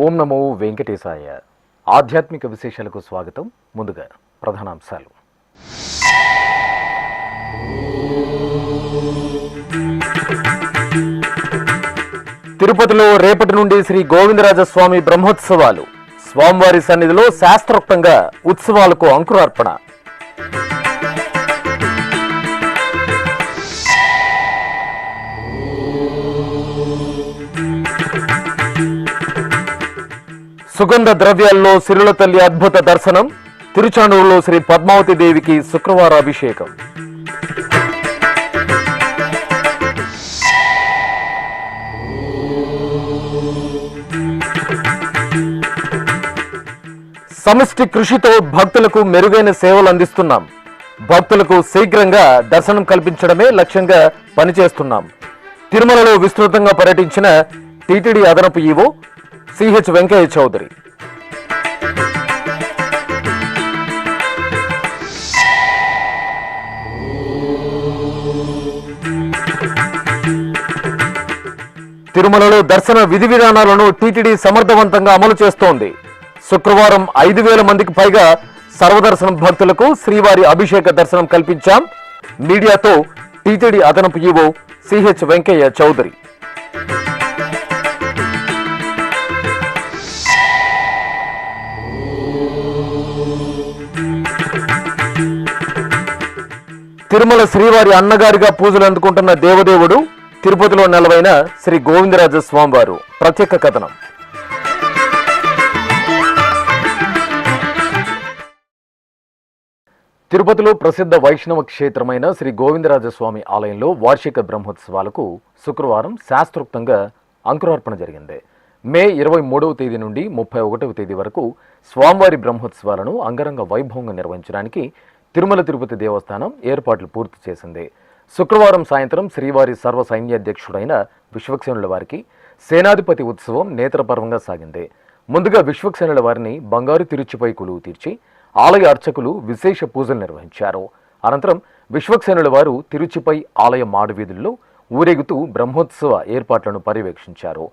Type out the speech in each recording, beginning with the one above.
ఓం నమో వెంకటేశాయ. ఆధ్యాత్మిక విశేషాలకు స్వాగతం. ముందుగా ప్రధానాంశాలు. తిరుపతిలో రేపటి నుండి శ్రీ గోవిందరాజస్వామి బ్రహ్మోత్సవాలు. స్వామివారి సన్నిధిలో శాస్త్రోక్తంగా ఉత్సవాలకు అంకురార్పణ. సుగంధ ద్రవ్యాల్లో సిరుల తల్లి అద్భుత దర్శనం. తిరుచానూరులో శ్రీ పద్మావతి దేవికి శుక్రవార అభిషేకం. సమిష్టి కృషితో భక్తులకు మెరుగైన సేవలు అందిస్తున్నాం. భక్తులకు శీఘ్రంగా దర్శనం కల్పించడమే లక్ష్యంగా పనిచేస్తున్నాం. తిరుమలలో విస్తృతంగా పర్యటించిన టీటీడీ అదనపు ఈవో సిహెచ్ వెంకయ్య చౌదరి. తిరుమలలో దర్శన విధి విధానాలను టీటీడీ సమర్థవంతంగా అమలు చేస్తోంది. శుక్రవారం 5,000 మందికి పైగా సర్వదర్శనం భక్తులకు శ్రీవారి అభిషేక దర్శనం కల్పించాం. మీడియాతో టీటీడీ అదనపు ఈవో సిహెచ్ వెంకయ్య చౌదరి. తిరుమల శ్రీవారి అన్నగారిగా పూజలు అందుకుంటున్న దేవదేవుడు తిరుపతిలో నెలవైన శ్రీ గోవిందరాజ స్వామివారు. ప్రత్యేక కథనం. తిరుపతిలో ప్రసిద్ధ వైష్ణవ క్షేత్రమైన శ్రీ గోవిందరాజస్వామి ఆలయంలో వార్షిక బ్రహ్మోత్సవాలకు శుక్రవారం శాస్త్రోక్తంగా అంకురార్పణ జరిగింది. మే 23వ తేదీ నుండి 31వ తేదీ వరకు స్వామివారి బ్రహ్మోత్సవాలను అంగరంగ వైభవంగా నిర్వహించడానికి తిరుమల తిరుపతి దేవస్థానం ఏర్పాట్లు పూర్తి చేసింది. శుక్రవారం సాయంత్రం శ్రీవారి సర్వ సైన్యాధ్యక్షుడైన విశ్వక్సేనుల వారికి సేనాధిపతి ఉత్సవం నేత్రపర్వంగా సాగింది. ముందుగా విశ్వక్సేనుల వారిని బంగారు తిరుచిపై కొలువు తీర్చి ఆలయ అర్చకులు విశేష పూజలు నిర్వహించారు. అనంతరం విశ్వక్సేనుల వారు తిరుచిపై ఆలయ మాడువీధుల్లో ఊరేగుతూ బ్రహ్మోత్సవ ఏర్పాట్లను పర్యవేక్షించారు.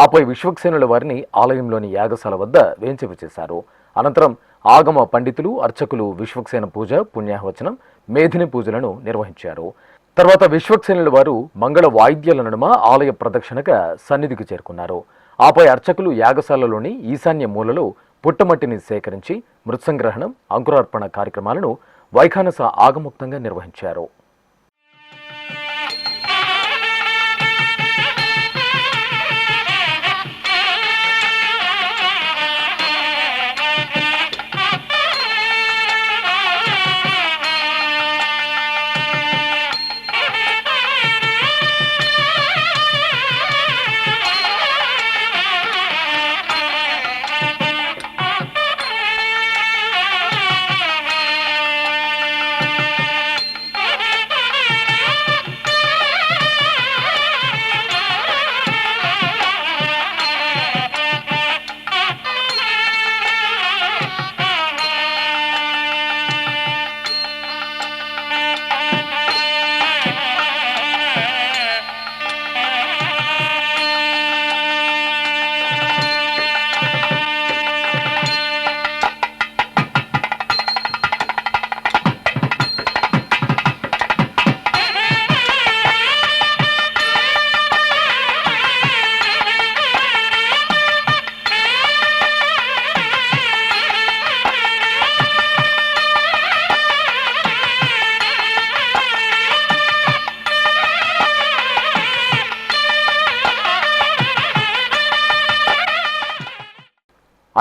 ఆపై విశ్వక్సేనుల వారిని ఆలయంలోని యాగశాల వద్ద వేంచేపు చేశారు. అనంతరం ఆగమ పండితులు, అర్చకులు విశ్వక్సేన పూజ, పుణ్యాహవచనం, మేధిని పూజలను నిర్వహించారు. తర్వాత విశ్వక్సేనుల వారు మంగళ వాయిద్యాల నడుమ ఆలయ ప్రదక్షిణగా సన్నిధికి చేరుకున్నారు. ఆపై అర్చకులు యాగశాలలోని ఈశాన్య మూలలో పుట్టమట్టిని సేకరించి మృత్సంగ్రహణం, అంకురార్పణ కార్యక్రమాలను వైఖానస ఆగముక్తంగా నిర్వహించారు.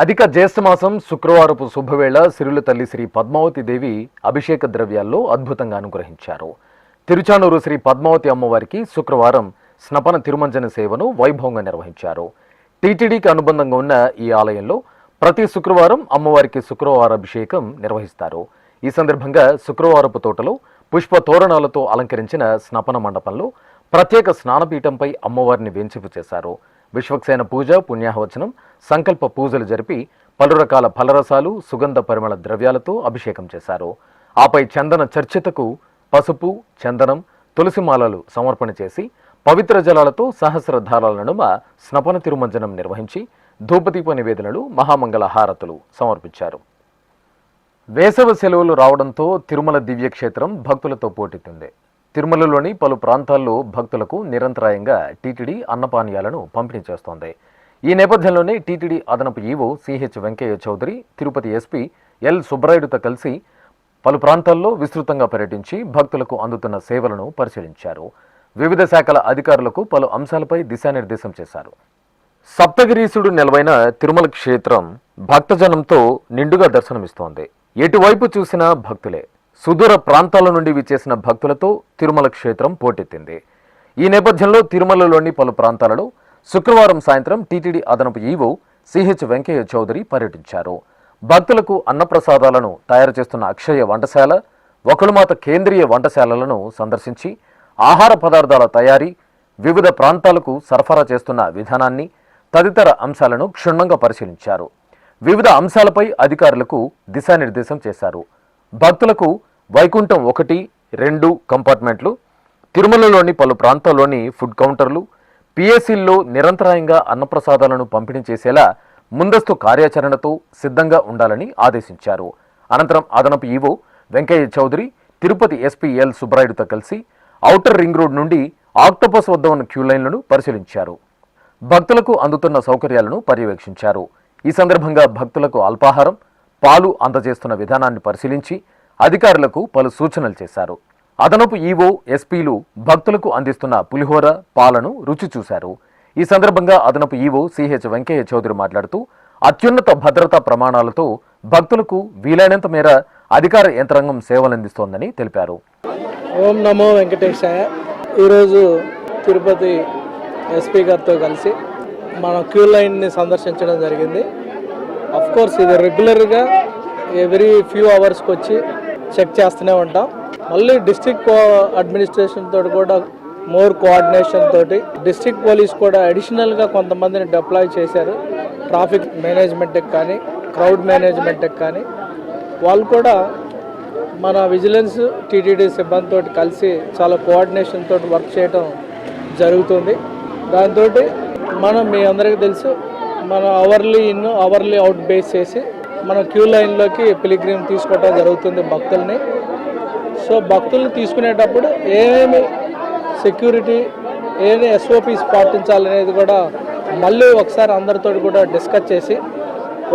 అధిక జ్యేష్ఠమాసం శుక్రవారపు శుభవేళ సిరుల తల్లి శ్రీ పద్మావతి దేవి అభిషేక ద్రవ్యాల్లో అద్భుతంగా అనుగ్రహించారు. తిరుచానూరు శ్రీ పద్మావతి అమ్మవారికి శుక్రవారం స్నపన తిరుమంజన సేవను వైభవంగా నిర్వహించారు. టీటీడీకి అనుబంధంగా ఉన్న ఈ ఆలయంలో ప్రతి శుక్రవారం అమ్మవారికి శుక్రవార అభిషేకం నిర్వహిస్తారు. ఈ సందర్భంగా శుక్రవారపు తోటలో పుష్ప తోరణాలతో అలంకరించిన స్నపన మండపంలో ప్రత్యేక స్నానపీఠంపై అమ్మవారిని వేంచిపు చేశారు. విశ్వక్సేన పూజ, పుణ్యాహవచనం, సంకల్ప పూజలు జరిపి పలు రకాల ఫలరసాలు, సుగంధ పరిమళ ద్రవ్యాలతో అభిషేకం చేశారు. ఆపై చందన చర్చితకు పసుపు, చందనం, తులసిమాలలు సమర్పణ చేసి పవిత్ర జలాలతో సహస్రధారాల నడుమ స్నపన తిరుమంజనం నిర్వహించి ధూపదీప నివేదనలు, మహామంగళ హారతులు సమర్పించారు. వేసవి సెలవులు రావడంతో తిరుమల దివ్యక్షేత్రం భక్తులతో పోటెత్తింది. తిరుమలలోని పలు ప్రాంతాల్లో భక్తులకు నిరంతరాయంగా టీటీడీ అన్నపానీయాలను పంపిణీ చేస్తోంది. ఈ నేపథ్యంలోనే టీటీడీ అదనపు EO CH Venkaiah Chowdary Tirupati SP L సుబ్బరాయుడుతో కలిసి పలు ప్రాంతాల్లో విస్తృతంగా పర్యటించి భక్తులకు అందుతున్న సేవలను పరిశీలించారు. వివిధ శాఖల అధికారులకు పలు అంశాలపై దిశానిర్దేశం చేశారు. సప్తగిరీసుడు నెలవైన తిరుమల క్షేత్రం భక్తజనంతో నిండుగా దర్శనమిస్తోంది. ఎటువైపు చూసినా భక్తులే. సుదూర ప్రాంతాల నుండి విచ్చేసిన భక్తులతో తిరుమల క్షేత్రం పోటెత్తింది. ఈ నేపథ్యంలో తిరుమలలోని పలు ప్రాంతాలలో శుక్రవారం సాయంత్రం టీటీడీ అదనపు ఈవో సిహెచ్ వెంకయ్య చౌదరి పర్యటించారు. భక్తులకు అన్నప్రసాదాలను తయారు చేస్తున్న అక్షయ వంటశాల, వకుళమాత కేంద్రీయ వంటశాలలను సందర్శించి ఆహార పదార్థాల తయారీ, వివిధ ప్రాంతాలకు సరఫరా చేస్తున్న విధానాన్ని తదితర అంశాలను క్షుణ్ణంగా పరిశీలించారు. వివిధ అంశాలపై అధికారులకు దిశానిర్దేశం చేశారు. భక్తులకు వైకుంఠం 1, 2 కంపార్ట్మెంట్లు, తిరుమలలోని పలు ప్రాంతాల్లోని ఫుడ్ కౌంటర్లు, పిఎస్సీల్లో నిరంతరాయంగా అన్నప్రసాదాలను పంపిణీ చేసేలా ముందస్తు కార్యాచరణతో సిద్ధంగా ఉండాలని ఆదేశించారు. అనంతరం అదనపు EO Venkaiah Chowdary Tirupati SP L సుబ్బరాయుడుతో కలిసి ఔటర్ రింగ్ రోడ్ నుండి ఆక్టోపస్ వద్ద ఉన్న క్యూ లైన్లను పరిశీలించారు. భక్తులకు అందుతున్న సౌకర్యాలను పర్యవేక్షించారు. ఈ సందర్భంగా భక్తులకు అల్పాహారం, పాలు అందజేస్తున్న విధానాన్ని పరిశీలించి అధికారులకు పలు సూచనలు చేశారు. అదనపు ఈవో, ఎస్పీలు భక్తులకు అందిస్తున్న పులిహోర, పాలను రుచి చూశారు. ఈ సందర్భంగా అదనపు ఈవో సిహెచ్ వెంకయ్య చౌదరి మాట్లాడుతూ అత్యున్నత భద్రతా ప్రమాణాలతో భక్తులకు వీలైనంత మేర అధికార యంత్రాంగం సేవలందిస్తోందని తెలిపారు. ఓం నమో వెంకటేశాయ. ఈరోజు తిరుపతి ఎస్పీ గారితో కలిసి మనం క్యూ లైన్ని సందర్శించడం జరిగింది. కోర్స్ ఇది రెగ్యులర్గా ఎవ్రీ ఫ్యూ అవర్స్కి వచ్చి చెక్ చేస్తూనే ఉంటాం. మళ్ళీ డిస్ట్రిక్ట్ అడ్మినిస్ట్రేషన్ తోటి కూడా మోర్ కోఆర్డినేషన్ తోటి డిస్ట్రిక్ట్ పోలీస్ కూడా అడిషనల్గా కొంతమందిని డిప్లాయ్ చేశారు. ట్రాఫిక్ మేనేజ్మెంట్కి కానీ, క్రౌడ్ మేనేజ్మెంట్కి కానీ వాళ్ళు కూడా మన విజిలెన్స్ టీటీడీ సిబ్బందితో కలిసి చాలా కోఆర్డినేషన్ తోటి వర్క్ చేయడం జరుగుతుంది. దాంతో మనం మీ అందరికీ తెలుసు, మన hourly in hourly out base చేసి మన క్యూ లైన్లోకి పిలిగ్రిమ్ తీసుకోవడం జరుగుతుంది భక్తుల్ని. సో భక్తుల్ని తీసుకునేటప్పుడు ఏమేమి సెక్యూరిటీ, ఏమేమి ఎస్ఓపీస్ పాటించాలనేది కూడా మళ్ళీ ఒకసారి అందరితో కూడా డిస్కస్ చేసి,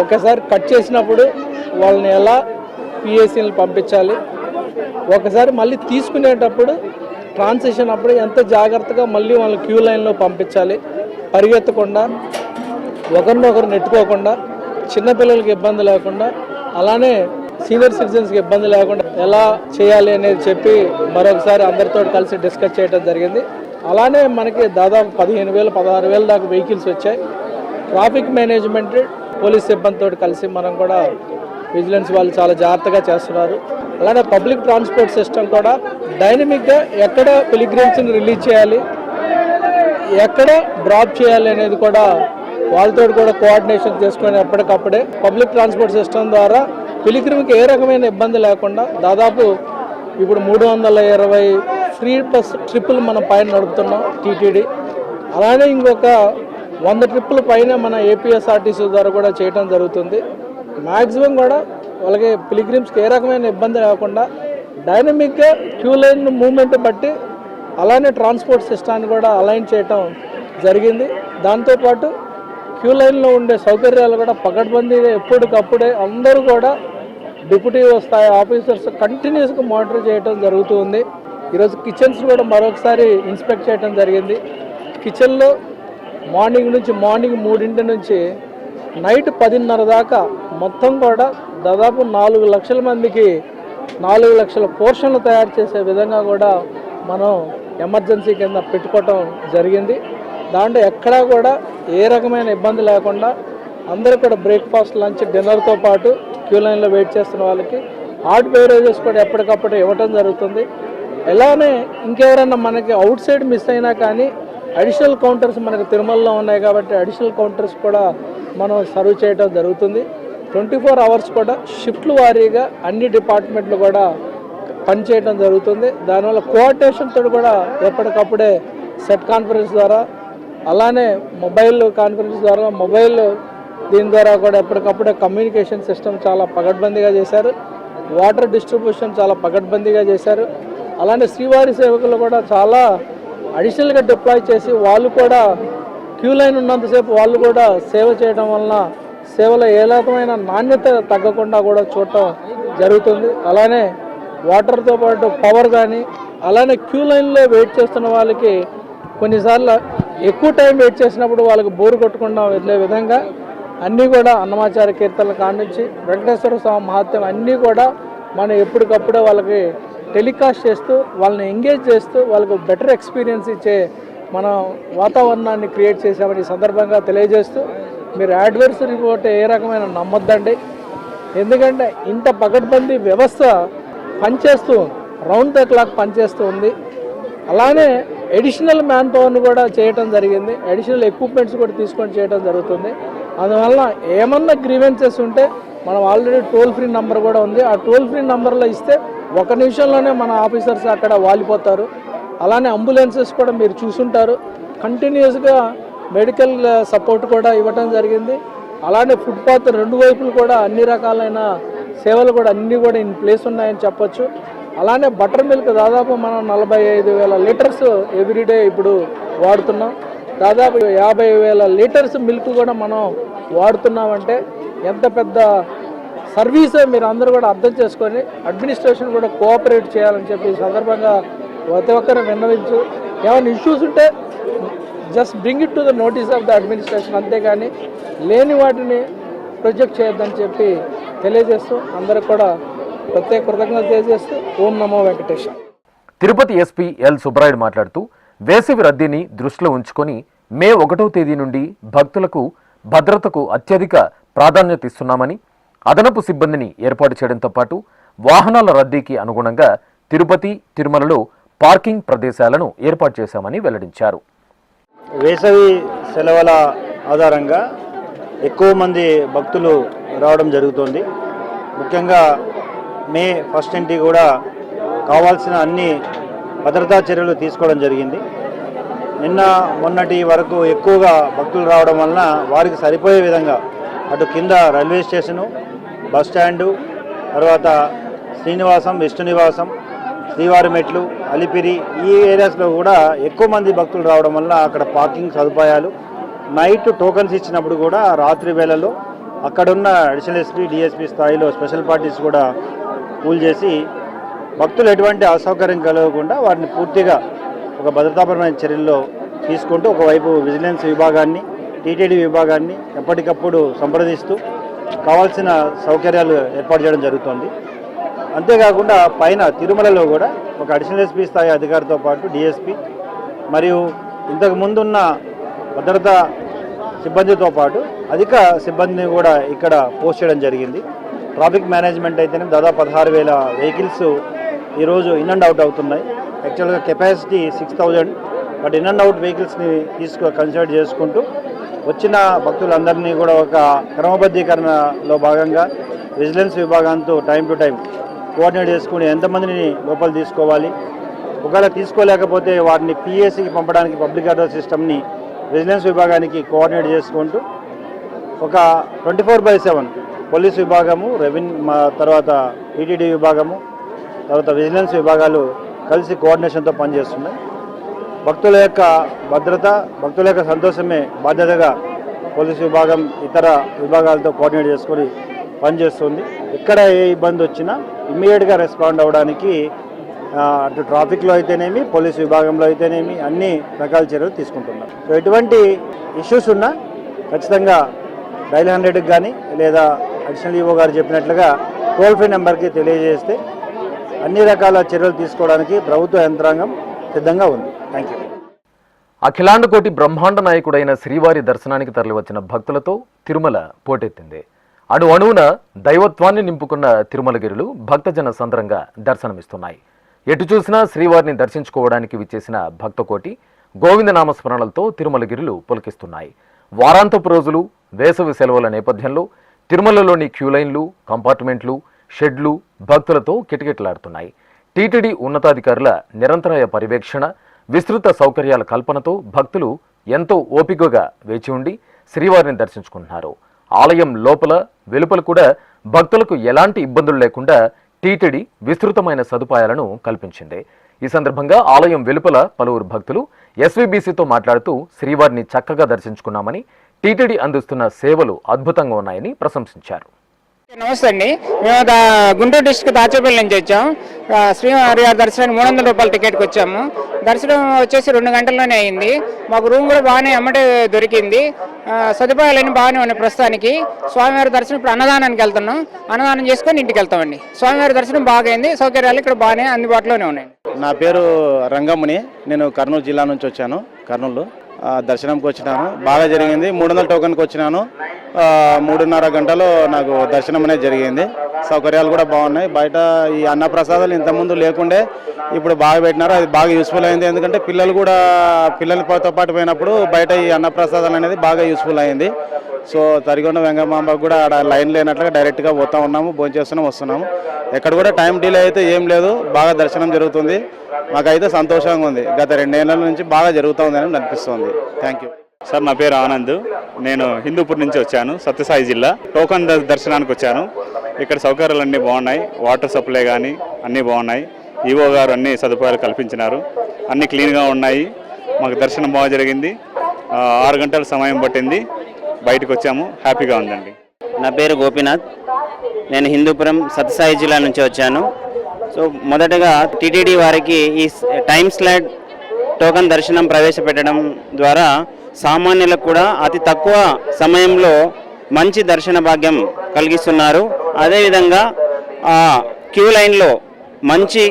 ఒకసారి కట్ చేసినప్పుడు వాళ్ళని ఎలా పిఎస్సీలు పంపించాలి, ఒకసారి మళ్ళీ తీసుకునేటప్పుడు ట్రాన్సిషన్ అప్పుడు ఎంత జాగ్రత్తగా మళ్ళీ వాళ్ళని క్యూ లైన్లో పంపించాలి, పరిగెత్తకుండా, ఒకరినొకరు నెట్టుకోకుండా, చిన్నపిల్లలకి ఇబ్బంది లేకుండా, అలానే సీనియర్ సిటిజన్స్కి ఇబ్బంది లేకుండా ఎలా చేయాలి అనేది చెప్పి మరొకసారి అందరితో కలిసి డిస్కస్ చేయడం జరిగింది. అలానే మనకి దాదాపు 15,000, 16,000 దాకా వెహికల్స్ వచ్చాయి. ట్రాఫిక్ మేనేజ్మెంట్ పోలీస్ సిబ్బందితో కలిసి మనం కూడా విజిలెన్స్ వాళ్ళు చాలా జాగ్రత్తగా చేస్తున్నారు. అలానే పబ్లిక్ ట్రాన్స్పోర్ట్ సిస్టమ్ కూడా డైనమిక్గా ఎక్కడ పిలిగ్రిమ్స్ని రిలీజ్ చేయాలి, ఎక్కడ డ్రాప్ చేయాలి అనేది కూడా వాళ్ళతో కూడా కోఆర్డినేషన్ చేసుకొని ఎప్పటికప్పుడే పబ్లిక్ ట్రాన్స్పోర్ట్ సిస్టమ్ ద్వారా పిలిగ్రిమ్కి ఏ రకమైన ఇబ్బంది లేకుండా దాదాపు ఇప్పుడు 320 ఫ్రీ బస్ ట్రిప్పులు మనం పైన నడుపుతున్నాం టీటీడీ. అలానే ఇంకొక 100 ట్రిప్పుల పైన మన ఏపీఎస్ఆర్టీసీ ద్వారా కూడా చేయడం జరుగుతుంది. మ్యాక్సిమం కూడా వాళ్ళకి పిలిగ్రిమ్స్కి ఏ రకమైన ఇబ్బంది లేకుండా డైనమిక్గా క్యూ లైన్ మూవ్మెంట్ బట్టి అలానే ట్రాన్స్పోర్ట్ సిస్టాన్ని కూడా అలైన్ చేయటం జరిగింది. దాంతోపాటు క్యూ లైన్లో ఉండే సౌకర్యాలు కూడా పకడ్బందీగా ఎప్పటికప్పుడే అందరూ కూడా డిప్యూటీ స్థాయి ఆఫీసర్స్ కంటిన్యూస్గా మానిటర్ చేయడం జరుగుతుంది. ఈరోజు కిచెన్స్ కూడా మరొకసారి ఇన్స్పెక్ట్ చేయడం జరిగింది. కిచెన్లో మార్నింగ్ 3 నుంచి నైట్ 10:30 దాకా మొత్తం కూడా దాదాపు 4 లక్షల మందికి 4 లక్షల పోర్షన్లు తయారు చేసే విధంగా కూడా మనం ఎమర్జెన్సీ కింద పెట్టుకోవటం జరిగింది. దాంట్లో ఎక్కడా కూడా ఏ రకమైన ఇబ్బంది లేకుండా అందరూ కూడా బ్రేక్ఫాస్ట్, లంచ్, డిన్నర్తో పాటు క్యూ లైన్లో వెయిట్ చేస్తున్న వాళ్ళకి హాట్ బెవరేజెస్ కూడా ఎప్పటికప్పుడు ఇవ్వటం జరుగుతుంది. ఎలానే ఇంకెవరైనా మనకి అవుట్ సైడ్ మిస్ అయినా కానీ అడిషనల్ కౌంటర్స్ మనకు తిరుమలలో ఉన్నాయి కాబట్టి అడిషనల్ కౌంటర్స్ కూడా మనం సర్వ్ చేయడం జరుగుతుంది. 24 అవర్స్ కూడా షిఫ్ట్లు వారీగా అన్ని డిపార్ట్మెంట్లు కూడా పనిచేయడం జరుగుతుంది. దానివల్ల కోఆర్డినేషన్ తోటి కూడా ఎప్పటికప్పుడే సెట్ కాన్ఫరెన్స్ ద్వారా అలానే మొబైల్ కాన్ఫరెన్స్ ద్వారా దీని ద్వారా కూడా ఎప్పటికప్పుడే కమ్యూనికేషన్ సిస్టమ్ చాలా పకడ్బందీగా చేశారు. వాటర్ డిస్ట్రిబ్యూషన్ చాలా పకడ్బందీగా చేశారు. అలానే శ్రీవారి సేవకులు కూడా చాలా అడిషనల్గా డిప్లాయ్ చేసి వాళ్ళు కూడా క్యూ లైన్ ఉన్నంతసేపు వాళ్ళు కూడా సేవ చేయడం వలన సేవలో ఏ రకమైన నాణ్యత తగ్గకుండా కూడా చూడటం జరుగుతుంది. అలానే వాటర్తో పాటు పవర్ కానీ అలానే క్యూ లైన్లో వెయిట్ చేస్తున్న వాళ్ళకి కొన్నిసార్లు ఎక్కువ టైం వెయిట్ చేసినప్పుడు వాళ్ళకి బోరు కొట్టకుండా వెళ్ళే విధంగా అన్నీ కూడా అన్నమాచార్య కీర్తనల కానించి వెంకటేశ్వర స్వామి మహాత్మ్యం అన్నీ కూడా మనం ఎప్పటికప్పుడే వాళ్ళకి టెలికాస్ట్ చేస్తూ వాళ్ళని ఎంగేజ్ చేస్తూ వాళ్ళకు బెటర్ ఎక్స్పీరియన్స్ ఇచ్చే మన వాతావరణాన్ని క్రియేట్ చేసామని ఈ సందర్భంగా తెలియజేస్తూ మీరు అడ్వర్స్ రిపోర్ట్ ఏ రకమైన నమ్మొద్దండి. ఎందుకంటే ఇంత పకడ్బందీ వ్యవస్థ పనిచేస్తూ రౌండ్ ద క్లాక్ పనిచేస్తూ ఉంది. అలానే అడిషనల్ మ్యాన్ పవర్ని కూడా చేయటం జరిగింది. అడిషనల్ ఎక్విప్మెంట్స్ కూడా తీసుకొని చేయడం జరుగుతుంది. అందువల్ల ఏమన్నా గ్రీవెన్సెస్ ఉంటే మనం ఆల్రెడీ టోల్ ఫ్రీ నెంబర్ కూడా ఉంది. ఆ టోల్ ఫ్రీ నెంబర్లో ఇస్తే 1 నిమిషంలోనే మన ఆఫీసర్స్ అక్కడ వాలిపోతారు. అలానే అంబులెన్సెస్ కూడా మీరు చూసుంటారు. కంటిన్యూస్గా మెడికల్ సపోర్ట్ కూడా ఇవ్వటం జరిగింది. అలానే ఫుట్పాత్ 2 వైపులు కూడా అన్ని రకాలైన సేవలు కూడా అన్నీ కూడా ఇన్ ప్లేస్ ఉన్నాయని చెప్పొచ్చు. అలానే బటర్ మిల్క్ దాదాపు మనం 45,000 లీటర్స్ ఎవ్రీడే ఇప్పుడు వాడుతున్నాం. దాదాపు 50,000 లీటర్స్ మిల్క్ కూడా మనం వాడుతున్నామంటే ఎంత పెద్ద సర్వీసే మీరు అందరూ కూడా అర్థం చేసుకొని అడ్మినిస్ట్రేషన్ కూడా కోఆపరేట్ చేయాలని చెప్పి ఈ సందర్భంగా ప్రతి ఒక్కరు విన్నవించు. ఏమైనా ఇష్యూస్ ఉంటే just bring it to the notice of the administration, అంతేగాని లేని వాటిని ప్రొజెక్ట్ చేయొద్దని చెప్పి తెలియజేస్తూ అందరికి కూడా ప్రత్యేక కృతజ్ఞతలు తెలియజేస్తూ ఓం నమో వెంకటేశ. తిరుపతి ఎస్పీ ఎల్ సుబ్బరాయుడు మాట్లాడుతూ వేసవి రద్దీని దృష్టిలో ఉంచుకొని మే 1వ తేదీ నుండి భక్తులకు భద్రతకు అత్యధిక ప్రాధాన్యత ఇస్తున్నామని, అదనపు సిబ్బందిని ఏర్పాటు చేయడంతో పాటు వాహనాల రద్దీకి అనుగుణంగా తిరుపతి తిరుమలలో పార్కింగ్ ప్రదేశాలను ఏర్పాటు చేశామని వెల్లడించారు. వేసవి సెలవుల ఆధారంగా ఎక్కువ మంది భక్తులు రావడం జరుగుతుంది. ముఖ్యంగా మే 1 నుండి కూడా కావాల్సిన అన్ని భద్రతా చర్యలు తీసుకోవడం జరిగింది. నిన్న మొన్నటి వరకు ఎక్కువగా భక్తులు రావడం వలన వారికి సరిపోయే విధంగా అటు కింద రైల్వే స్టేషను, బస్ స్టాండు, తర్వాత శ్రీనివాసం, విష్ణు నివాసం, శ్రీవారి మెట్లు, అలిపిరి ఈ ఏరియాస్లో కూడా ఎక్కువ మంది భక్తులు రావడం వల్ల అక్కడ పార్కింగ్ సదుపాయాలు, నైట్ టోకన్స్ ఇచ్చినప్పుడు కూడా రాత్రి వేళల్లో అక్కడున్న అడిషనల్ ఎస్పీ, డిఎస్పీ స్థాయిలో స్పెషల్ పార్టీస్ కూడా పూల్ చేసి భక్తులు ఎటువంటి అసౌకర్యం కలగకుండా వారిని పూర్తిగా ఒక భద్రతాపరమైన చర్యల్లో తీసుకుంటూ ఒకవైపు విజిలెన్స్ విభాగాన్ని, టీటీడీ విభాగాన్ని ఎప్పటికప్పుడు సంప్రదిస్తూ కావాల్సిన సౌకర్యాలు ఏర్పాటు చేయడం జరుగుతుంది. అంతేకాకుండా పైన తిరుమలలో కూడా ఒక అడిషనల్ ఎస్పీ స్థాయి అధికారితో పాటు డిఎస్పీ మరియు ఇంతకు ముందున్న భద్రతా సిబ్బందితో పాటు అధిక సిబ్బందిని కూడా ఇక్కడ పోస్ట్ చేయడం జరిగింది. ట్రాఫిక్ మేనేజ్మెంట్ అయితేనే దాదాపు 16,000 వెహికల్స్ ఈరోజు ఇన్ అండ్ అవుట్ అవుతున్నాయి. యాక్చువల్గా capacity 6,000, but in and out వెహికల్స్ని కన్సిడర్ చేసుకుంటూ వచ్చిన భక్తులందరినీ కూడా ఒక క్రమబద్ధీకరణలో భాగంగా విజిలెన్స్ విభాగంతో టైం టు టైం కోఆర్డినేట్ చేసుకుని ఎంతమందిని లోపల తీసుకోవాలి, ఒకవేళ తీసుకోలేకపోతే వారిని పిఎస్సికి పంపడానికి పబ్లిక్ ఆర్డర్ సిస్టమ్ని విజిలెన్స్ విభాగానికి కోఆర్డినేట్ చేసుకుంటూ ఒక 24/7 పోలీస్ విభాగము, తర్వాత టీటీడీ విభాగము, తర్వాత విజిలెన్స్ విభాగాలు కలిసి కోఆర్డినేషన్తో పనిచేస్తున్నాయి. భక్తుల యొక్క భద్రత, భక్తుల యొక్క సంతోషమే బాధ్యతగా పోలీస్ విభాగం ఇతర విభాగాలతో కోఆర్డినేట్ చేసుకొని పనిచేస్తుంది. ఎక్కడ ఏ ఇబ్బంది వచ్చినా ఇమ్మీడియట్గా రెస్పాండ్ అవ్వడానికి అటు ట్రాఫిక్లో అయితేనేమి, పోలీస్ విభాగంలో అయితేనేమి అన్ని రకాల చర్యలు తీసుకుంటున్నాం. సో ఎటువంటి ఇష్యూస్ ఉన్నా ఖచ్చితంగా డైల్ 100కి కానీ లేదా అడిషనల్ ఈవో గారు చెప్పినట్లుగా టోల్ ఫ్రీ నెంబర్కి తెలియజేస్తే అన్ని రకాల చర్యలు తీసుకోవడానికి ప్రభుత్వ యంత్రాంగం సిద్ధంగా ఉంది. Thank you. అఖిలాండ కోటి బ్రహ్మాండ నాయకుడైన శ్రీవారి దర్శనానికి తరలివచ్చిన భక్తులతో తిరుమల పోటెత్తింది. అణువున దైవత్వాన్ని నింపుకున్న తిరుమలగిరులు భక్తజన సంద్రంగా దర్శనమిస్తున్నాయి. ఎటు చూసినా శ్రీవారిని దర్శించుకోవడానికి విచ్చేసిన భక్తకోటి గోవిందనామస్మరణలతో తిరుమలగిరులు పులకిస్తున్నాయి. వారాంతపు రోజులు, వేసవి సెలవుల నేపథ్యంలో తిరుమలలోని క్యూలైన్లు, కంపార్ట్మెంట్లు, షెడ్లు భక్తులతో కిటకిటలాడుతున్నాయి. టీటీడీ ఉన్నతాధికారుల నిరంతరాయ పర్యవేక్షణ, విస్తృత సౌకర్యాల కల్పనతో భక్తులు ఎంతో ఓపికగా వేచి ఉండి శ్రీవారిని దర్శించుకుంటున్నారు. ఆలయం లోపల, వెలుపల కూడా భక్తులకు ఎలాంటి ఇబ్బందులు లేకుండా టీటీడీ విస్తృతమైన సదుపాయాలను కల్పించింది. ఈ సందర్భంగా ఆలయం వెలుపల పలువురు భక్తులు ఎస్వీబీసీతో మాట్లాడుతూ శ్రీవారిని చక్కగా దర్శించుకున్నామని, టీటీడీ అందిస్తున్న సేవలు అద్భుతంగా ఉన్నాయని ప్రశంసించారు. నమస్తే అండి. మేము గుంటూరు డిస్ట్రిక్ట్ దాచేపల్లి నుంచి వచ్చాము. శ్రీవారి గారి దర్శనానికి 300 రూపాయల టికెట్కి వచ్చాము. దర్శనం వచ్చేసి 2 గంటల్లోనే అయింది. మాకు రూమ్ కూడా బాగానే అమ్మటే దొరికింది. సదుపాయాలన్నీ బాగానే ఉన్నాయి. ప్రస్తుతానికి స్వామివారి దర్శనం ఇప్పుడు అన్నదానానికి వెళ్తున్నాం. అన్నదానం చేసుకొని ఇంటికి వెళ్తామండి. స్వామివారి దర్శనం బాగైంది. సౌకర్యాలు ఇక్కడ బాగానే అందుబాటులోనే ఉన్నాయి. నా పేరు రంగమ్మని. నేను కర్నూలు జిల్లా నుంచి వచ్చాను. కర్నూలు దర్శనంకి వచ్చినాను. బాగా జరిగింది. 300 టోకన్కి వచ్చినాను. 3.5 గంటలో నాకు దర్శనం అనేది జరిగింది. సౌకర్యాలు కూడా బాగున్నాయి. బయట ఈ అన్నప్రసాదాలు ఇంతకుముందు లేకుండే, ఇప్పుడు బాగా పెట్టినారు. అది బాగా యూస్ఫుల్ అయింది. ఎందుకంటే పిల్లలతో పాటు పోయినప్పుడు బయట ఈ అన్నప్రసాదాలు అనేది బాగా యూస్ఫుల్ అయింది. సో తరిగొండ వెంగమాంబకు కూడా ఆడ లైన్ లేనట్లుగా డైరెక్ట్గా పోతా ఉన్నాము, భోంచేస్తున్నాము, వస్తున్నాము. ఎక్కడ కూడా టైం డిలే అయితే ఏం లేదు. బాగా దర్శనం జరుగుతుంది. మాకైతే సంతోషంగా ఉంది. గత 2 ఏళ్ల నుంచి బాగా జరుగుతుంది అని అనిపిస్తుంది. Thank you sir. నా పేరు ఆనంద్. నేను హిందూపూర్ నుంచి వచ్చాను, సత్యసాయి జిల్లా. టోకన్ దర్శనానికి వచ్చాను. ఇక్కడ సౌకర్యాలు అన్నీ బాగున్నాయి. వాటర్ సప్లై కానీ అన్నీ బాగున్నాయి. ఈవో గారు అన్ని సదుపాయాలు కల్పించినారు. అన్నీ క్లీన్గా ఉన్నాయి. మాకు దర్శనం బాగా జరిగింది. 6 గంటల సమయం పట్టింది. బయటకు వచ్చాము. హ్యాపీగా ఉందండి. నా పేరు గోపీనాథ్. నేను హిందూపురం సత్యసాయి జిల్లా నుంచి వచ్చాను. సో మొదటగా టీటీడీ వారికి ఈ టైమ్ స్లాట్ టోకన్ దర్శనం ప్రవేశపెట్టడం ద్వారా సామాన్యులకు కూడా అతి తక్కువ సమయంలో మంచి దర్శన భాగ్యం కలిగిస్తున్నారు. అదేవిధంగా ఆ క్యూ లైన్లో మంచి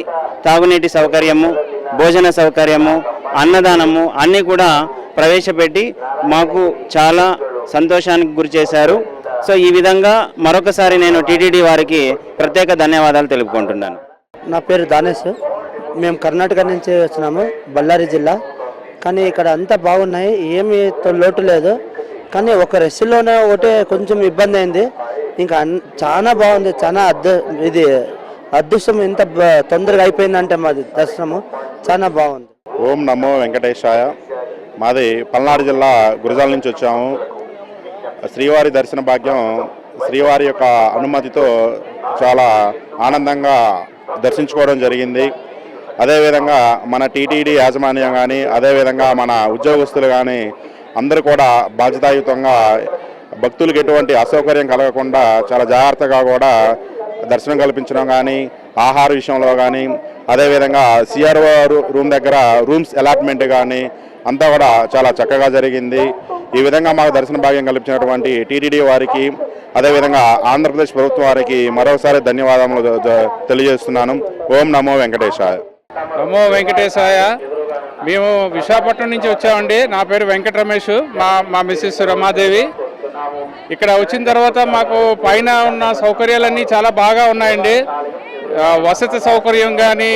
తాగునీటి సౌకర్యము, భోజన సౌకర్యము, అన్నదానము అన్నీ కూడా ప్రవేశపెట్టి మాకు చాలా సంతోషానికి గురి చేశారు. సో ఈ విధంగా మరొకసారి నేను టీటీడీ వారికి ప్రత్యేక ధన్యవాదాలు తెలుపుకుంటున్నాను. నా పేరు దానేష్. మేము కర్ణాటక నుంచి వచ్చినాము, బళ్ళారి జిల్లా. కానీ ఇక్కడ అంతా బాగున్నాయి, ఏమీ లోటు లేదు. కానీ ఒక రెస్టులోనే ఒకటే కొంచెం ఇబ్బంది అయింది. ఇంకా చాలా బాగుంది. చాలా అదృష్టం ఇంత తొందరగా అయిపోయిందంటే మాది దర్శనము చాలా బాగుంది. ఓం నమో వెంకటేశాయ. మాది పల్నాడు జిల్లా గురజాల నుంచి వచ్చాము. శ్రీవారి దర్శన భాగ్యం శ్రీవారి యొక్క అనుమతితో చాలా ఆనందంగా దర్శించుకోవడం జరిగింది. అదేవిధంగా మన టీటీడీ యాజమాన్యం కానీ, అదేవిధంగా మన ఉద్యోగస్తులు కానీ అందరూ కూడా బాధ్యతాయుతంగా భక్తులకు ఎటువంటి అసౌకర్యం కలగకుండా చాలా జాగ్రత్తగా కూడా దర్శనం కల్పించడం కానీ, ఆహార విషయంలో కానీ, అదేవిధంగా సిఆర్ఓ రూమ్ దగ్గర రూమ్స్ అలాట్మెంట్ కానీ అంతా కూడా చాలా చక్కగా జరిగింది. ఈ విధంగా మాకు దర్శన భాగ్యం కల్పించినటువంటి టీటీడీ వారికి, అదేవిధంగా ఆంధ్రప్రదేశ్ ప్రభుత్వం వారికి మరోసారి ధన్యవాదములు తెలియజేస్తున్నాను. ఓం నమో వెంకటేశాయ. నమో వెంకటేశాయ. మేము విశాఖపట్నం నుంచి వచ్చామండి. నా పేరు వెంకట రమేష్. మా మిస్సెస్ రమాదేవి. ఇక్కడ వచ్చిన తర్వాత మాకు పైన ఉన్న సౌకర్యాలన్నీ చాలా బాగా ఉన్నాయండి. వసతి సౌకర్యం కానీ,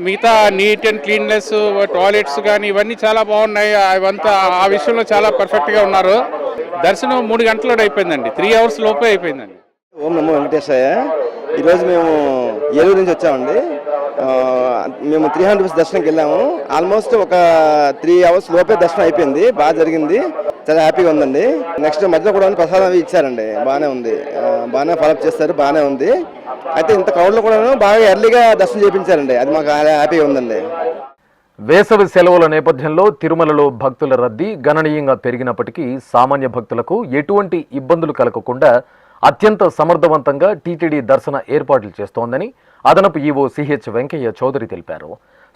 మిగతా నీట్ అండ్ క్లీన్నెస్, టాయిలెట్స్ కానీ ఇవన్నీ చాలా బాగున్నాయి. అవంతా ఆ విషయంలో చాలా పర్ఫెక్ట్గా ఉన్నారు. దర్శనం 3 గంటల్లో అయిపోయిందండి. 3 అవర్స్ లోపే అయిపోయిందండి. ఓం నమో వెంకటేశాయ. ఈరోజు మేము ఏలూరు నుంచి వచ్చామండి. మేము 300 రూపీస్ దర్శనంకి వెళ్ళాము. ఆల్మోస్ట్ ఒక 3 అవర్స్ లోపే దర్శనం అయిపోయింది. బాగా జరిగింది. చాలా హ్యాపీగా ఉందండి. నెక్స్ట్ మధ్యలో కూడా ప్రసాదం అవి ఇచ్చారండి. బాగానే ఉంది. బాగానే ఫాలోఅప్ చేస్తారు. బాగానే ఉంది. అయితే ఇంత క్రౌడ్లో కూడా బాగా ఎర్లీగా దర్శనం చేయించారండి. అది మాకు హ్యాపీగా ఉందండి. వేసవి సెలవుల నేపథ్యంలో తిరుమలలో భక్తుల రద్దీ గణనీయంగా పెరిగినప్పటికీ సామాన్య భక్తులకు ఎటువంటి ఇబ్బందులు కలగకుండా అత్యంత సమర్థవంతంగా టీటీడీ దర్శన ఏర్పాట్లు చేస్తోందని అదనపు ఈవో సిహెచ్ వెంకయ్య చౌదరి తెలిపారు.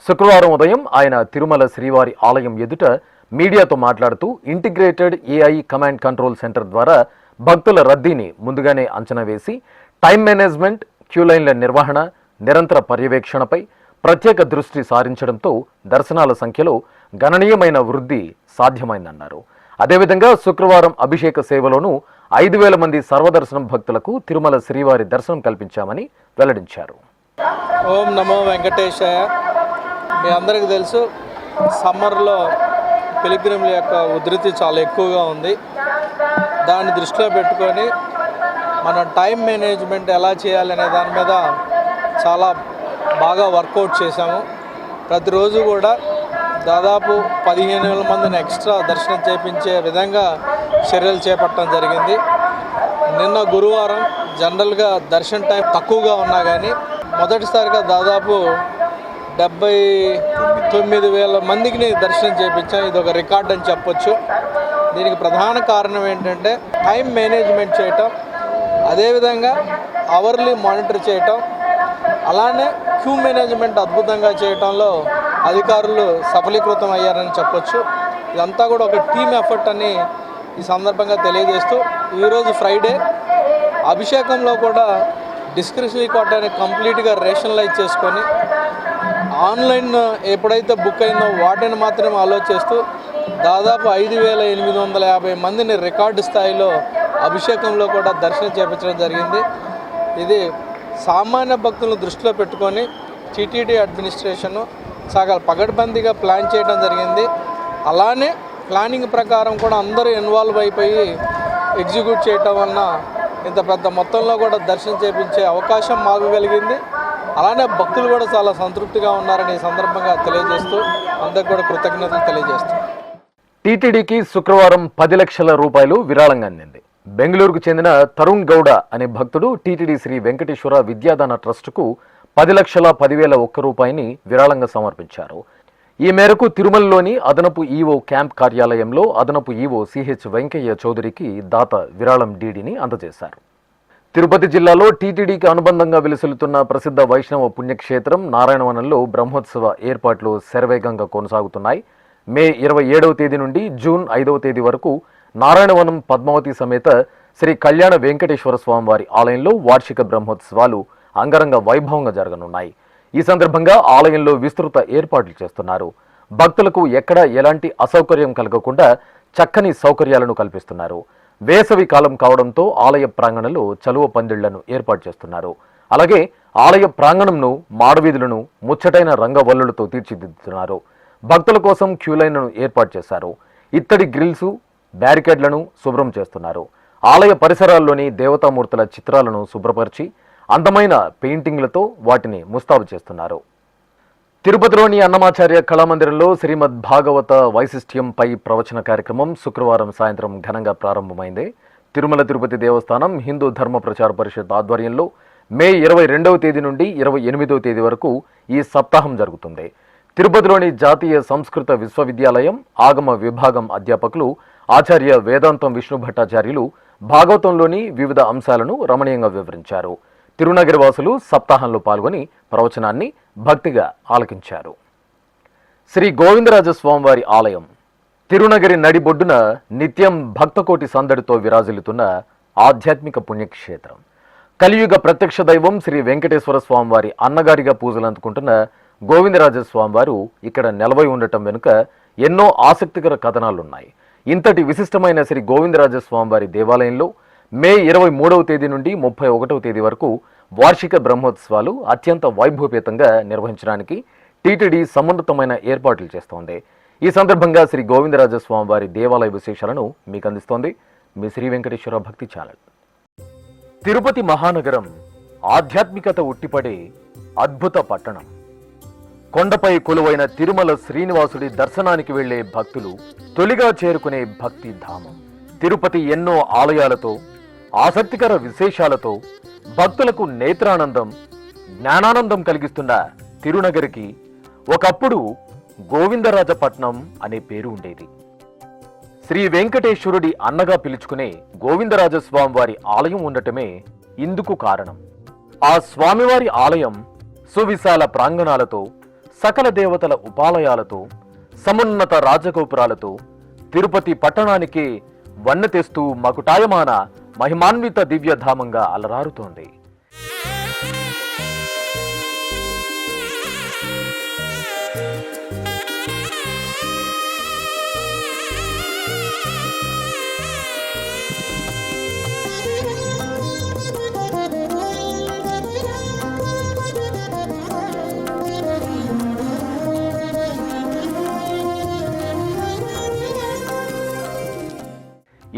శుక్రవారం ఉదయం ఆయన తిరుమల శ్రీవారి ఆలయం ఎదుట మీడియాతో మాట్లాడుతూ integrated AI command control centre ద్వారా భక్తుల రద్దీని ముందుగానే అంచనా వేసి టైం మేనేజ్మెంట్, క్యూలైన్ల నిర్వహణ, నిరంతర పర్యవేక్షణపై ప్రత్యేక దృష్టి సారించడంతో దర్శనాల సంఖ్యలో గణనీయమైన వృద్ధి సాధ్యమైందన్నారు. అదేవిధంగా శుక్రవారం అభిషేక సేవలోనూ 5,000 మంది సర్వదర్శనం భక్తులకు తిరుమల శ్రీవారి దర్శనం కల్పించామని వెల్లడించారు. ఓం నమో వెంకటేశాయ. మీ అందరికీ తెలుసు, సమ్మర్లో పిలిగ్రిమ్ల యొక్క ఉధృతి చాలా ఎక్కువగా ఉంది. దాన్ని దృష్టిలో పెట్టుకొని మనం టైం మేనేజ్మెంట్ ఎలా చేయాలనే దాని మీద చాలా బాగా వర్కౌట్ చేశాము. ప్రతిరోజు కూడా దాదాపు 15,000 మందిని ఎక్స్ట్రా దర్శనం చేయించే విధంగా చర్యలు చేపట్టడం జరిగింది. నిన్న గురువారం జనరల్గా దర్శన టైం తక్కువగా ఉన్నా కానీ మొదటిసారిగా దాదాపు 79,000 మందికి దర్శనం చేయించాం. ఇది ఒక రికార్డ్ అని చెప్పొచ్చు. దీనికి ప్రధాన కారణం ఏంటంటే టైం మేనేజ్మెంట్ చేయటం, అదేవిధంగా అవర్లీ మానిటర్ చేయటం, అలానే క్యూ మేనేజ్మెంట్ అద్భుతంగా చేయటంలో అధికారులు సఫలీకృతం అయ్యారని చెప్పొచ్చు. ఇదంతా కూడా ఒక టీమ్ ఎఫర్ట్ అని ఈ సందర్భంగా తెలియజేస్తూ, ఈరోజు ఫ్రైడే అభిషేకంలో కూడా డిస్క్రిప్షనరీ కోటాని కంప్లీట్గా రేషనలైజ్ చేసుకొని ఆన్లైన్ ఎప్పుడైతే బుక్ అయిందో వాటిని మాత్రమే ఆలోచిస్తూ దాదాపు 5,850 మందిని రికార్డు స్థాయిలో అభిషేకంలో కూడా దర్శనం చేయించడం జరిగింది. ఇది సామాన్య భక్తులను దృష్టిలో పెట్టుకొని టీటీడీ అడ్మినిస్ట్రేషను చాలా పగడ్బందీగా ప్లాన్ చేయడం జరిగింది. అలానే ప్లానింగ్ ప్రకారం కూడా అందరూ ఇన్వాల్వ్ అయిపోయి ఎగ్జిక్యూట్ చేయటం వలన ఇంత పెద్ద మొత్తంలో కూడా దర్శనం చేయించే అవకాశం మాకు కలిగింది. అలానే భక్తులు కూడా చాలా సంతృప్తిగా ఉన్నారని ఈ సందర్భంగా తెలియజేస్తూ అందరికి కూడా కృతజ్ఞతలు తెలియజేస్తూ టీటీడీకి శుక్రవారం 10 లక్షల రూపాయలు విరాళంగా అందింది. బెంగళూరుకు చెందిన తరుణ్ గౌడ అనే భక్తుడు టీటీడీ శ్రీ వెంకటేశ్వర విద్యాదాన ట్రస్టుకు 10,10,001 రూపాయిని విరాళంగా సమర్పించారు. ఈ మేరకు తిరుమలలోని అదనపు ఈవో క్యాంప్ కార్యాలయంలో అదనపు ఈవో సిహెచ్ వెంకయ్య చౌదరికి దాత విరాళం డీడీని అందజేశారు. తిరుపతి జిల్లాలో టీటీడీకి అనుబంధంగా విలసిల్లుతున్న ప్రసిద్ధ వైష్ణవ పుణ్యక్షేత్రం నారాయణవనంలో బ్రహ్మోత్సవ ఏర్పాట్లు శరవేగంగా కొనసాగుతున్నాయి. మే 27వ తేదీ నుండి జూన్ 5వ తేదీ వరకు నారాయణవనం పద్మావతి సమేత శ్రీ కళ్యాణ వెంకటేశ్వర స్వామి వారి ఆలయంలో వార్షిక బ్రహ్మోత్సవాలు అంగరంగ వైభవంగా జరగనున్నాయి. ఈ సందర్భంగా ఆలయంలో విస్తృత ఏర్పాట్లు చేస్తున్నారు. భక్తులకు ఎక్కడా ఎలాంటి అసౌకర్యం కలగకుండా చక్కని సౌకర్యాలను కల్పిస్తున్నారు. వేసవి కాలం కావడంతో ఆలయ ప్రాంగణంలో చలువ పందిళ్లను ఏర్పాటు చేస్తున్నారు. అలాగే ఆలయ ప్రాంగణంను మాడవీధులను ముచ్చటైన రంగవల్లులతో తీర్చిదిద్దుతున్నారు. భక్తుల కోసం క్యూలైన్లను ఏర్పాటు చేశారు. ఇత్తడి గ్రిల్స్, బ్యారికేడ్లను శుభ్రం చేస్తున్నారు. ఆలయ పరిసరాల్లోని దేవతామూర్తుల చిత్రాలను శుభ్రపరిచి అందమైన పెయింటింగ్లతో వాటిని ముస్తాబు చేస్తున్నారు. తిరుపతిలోని అన్నమాచార్య కళామందిరంలో శ్రీమద్ భాగవత వైశిష్ట్యంపై ప్రవచన కార్యక్రమం శుక్రవారం సాయంత్రం ఘనంగా ప్రారంభమైంది. తిరుమల తిరుపతి దేవస్థానం హిందూ ధర్మ ప్రచార పరిషత్ ఆధ్వర్యంలో మే 22వ తేదీ నుండి 28వ తేదీ వరకు ఈ సప్తాహం జరుగుతుంది. తిరుపతిలోని జాతీయ సంస్కృత విశ్వవిద్యాలయం ఆగమ విభాగం అధ్యాపకులు ఆచార్య వేదాంతం విష్ణు భట్టాచార్యులు భాగవతంలోని వివిధ అంశాలను రమణీయంగా వివరించారు. తిరునగరి వాసులు సప్తాహంలో పాల్గొని ప్రవచనాన్ని భక్తిగా ఆలకించారు. శ్రీ గోవిందరాజస్వామివారి ఆలయం తిరునగరి నడిబొడ్డున నిత్యం భక్తకోటి సందడితో విరాజిల్లుతున్న ఆధ్యాత్మిక పుణ్యక్షేత్రం. కలియుగ ప్రత్యక్ష దైవం శ్రీ వెంకటేశ్వర స్వామివారి అన్నగారిగా పూజలు అందుకుంటున్న గోవిందరాజస్వామివారు ఇక్కడ నెలవై ఉండటం వెనుక ఎన్నో ఆసక్తికర కథనాలున్నాయి. ఇంతటి విశిష్టమైన శ్రీ గోవిందరాజస్వామివారి దేవాలయంలో మే 23వ తేదీ నుండి 31వ తేదీ వరకు వార్షిక బ్రహ్మోత్సవాలు అత్యంత వైభవపేతంగా నిర్వహించడానికి టీటీడీ సమున్నతమైన ఏర్పాట్లు చేస్తోంది. ఈ సందర్భంగా శ్రీ గోవిందరాజస్వామి వారి దేవాలయ విశేషాలను మీకు అందిస్తోంది మీ శ్రీ వెంకటేశ్వర భక్తి ఛానల్. తిరుపతి మహానగరం ఆధ్యాత్మికత ఉట్టిపడే అద్భుత పట్టణం. కొండపై కొలువైన తిరుమల శ్రీనివాసుడి దర్శనానికి వెళ్లే భక్తులు తొలిగా చేరుకునే భక్తి ధామం. తిరుపతి ఎన్నో ఆలయాలతో ఆసక్తికర విశేషాలతో భక్తులకు నేత్రానందం, జ్ఞానానందం కలిగిస్తున్న తిరునగరికి ఒకప్పుడు గోవిందరాజపట్నం అనే పేరు ఉండేది. శ్రీ వెంకటేశ్వరుడి అన్నగా పిలుచుకునే గోవిందరాజస్వామి వారి ఆలయం ఉండటమే ఇందుకు కారణం. ఆ స్వామివారి ఆలయం సువిశాల ప్రాంగణాలతో, సకల దేవతల ఉపాలయాలతో, సమున్నత రాజగోపురాలతో తిరుపతి పట్టణానికి వన్నె తెస్తూ మకుటాయమాన మహిమాన్విత దివ్యధామంగా అలరారుతోంది.